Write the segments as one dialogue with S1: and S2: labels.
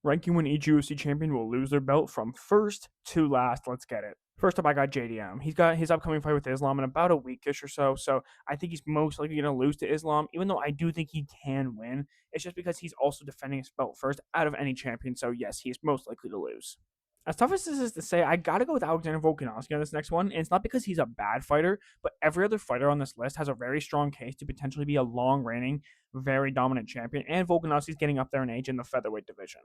S1: Ranking when each UFC champion will lose their belt from first to last. Let's get it. First up, I got JDM. He's got his upcoming fight with Islam in about a weekish or so. So I think he's most likely going to lose to Islam, even though I do think he can win. It's just because he's also defending his belt first out of any champion. So yes, he's most likely to lose. As tough as this is to say, I gotta go with Alexander Volkanovski on this next one. And it's not because he's a bad fighter, but every other fighter on this list has a very strong case to potentially be a long reigning, very dominant champion. And Volkanovski's getting up there in age in the featherweight division.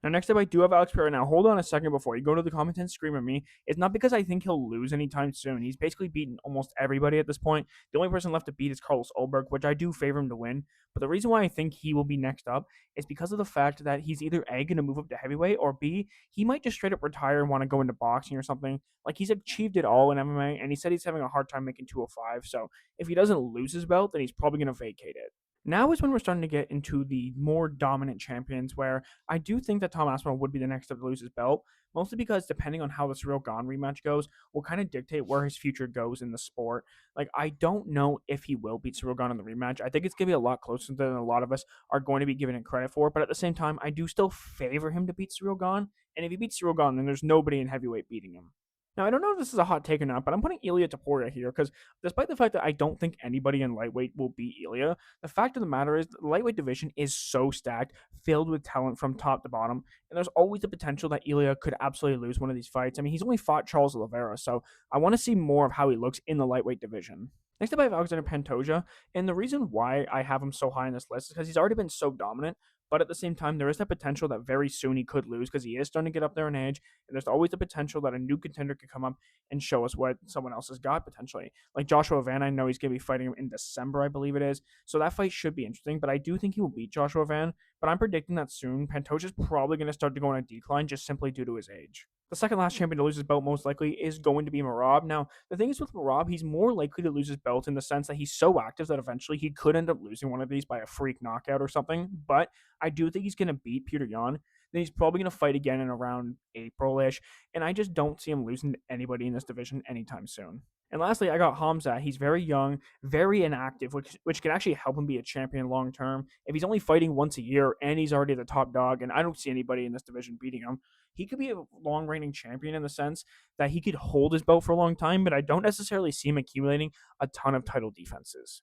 S1: Now, next up, I do have Alex Pereira. Now, hold on a second before you go to the comments and scream at me. It's not because I think he'll lose anytime soon. He's basically beaten almost everybody at this point. The only person left to beat is Carlos Ulberg, which I do favor him to win. But the reason why I think he will be next up is because of the fact that he's either A, going to move up to heavyweight, or B, he might just straight up retire and want to go into boxing or something. Like, he's achieved it all in MMA, and he said he's having a hard time making 205. So if he doesn't lose his belt, then he's probably going to vacate it. Now is when we're starting to get into the more dominant champions, where I do think that Tom Aspinall would be the next up to lose his belt, mostly because depending on how the Cyril Gane rematch goes, will kind of dictate where his future goes in the sport. Like, I don't know if he will beat Cyril Gane in the rematch. I think it's going to be a lot closer than a lot of us are going to be giving it credit for, but at the same time, I do still favor him to beat Cyril Gane, and if he beats Cyril Gane, then there's nobody in heavyweight beating him. Now, I don't know if this is a hot take or not, but I'm putting Ilya Taporia here because despite the fact that I don't think anybody in lightweight will beat Ilya, the fact of the matter is the lightweight division is so stacked, filled with talent from top to bottom, and there's always the potential that Ilya could absolutely lose one of these fights. I mean, he's only fought Charles Oliveira, so I want to see more of how he looks in the lightweight division. Next up, I have Alexander Pantoja, and the reason why I have him so high on this list is because he's already been so dominant, but at the same time, there is that potential that very soon he could lose because he is starting to get up there in age, and there's always the potential that a new contender could come up and show us what someone else has got potentially. Like Joshua Van, I know he's going to be fighting him in December, I believe it is, so that fight should be interesting, but I do think he will beat Joshua Van, but I'm predicting that soon Pantoja is probably going to start to go on a decline just simply due to his age. The second last champion to lose his belt most likely is going to be Marab. Now, the thing is with Marab, he's more likely to lose his belt in the sense that he's so active that eventually he could end up losing one of these by a freak knockout or something. But I do think he's going to beat Peter Yan. Then he's probably going to fight again in around April-ish. And I just don't see him losing to anybody in this division anytime soon. And lastly, I got Hamza. He's very young, very inactive, which can actually help him be a champion long term. If he's only fighting once a year and he's already the top dog, and I don't see anybody in this division beating him, he could be a long reigning champion in the sense that he could hold his belt for a long time, but I don't necessarily see him accumulating a ton of title defenses.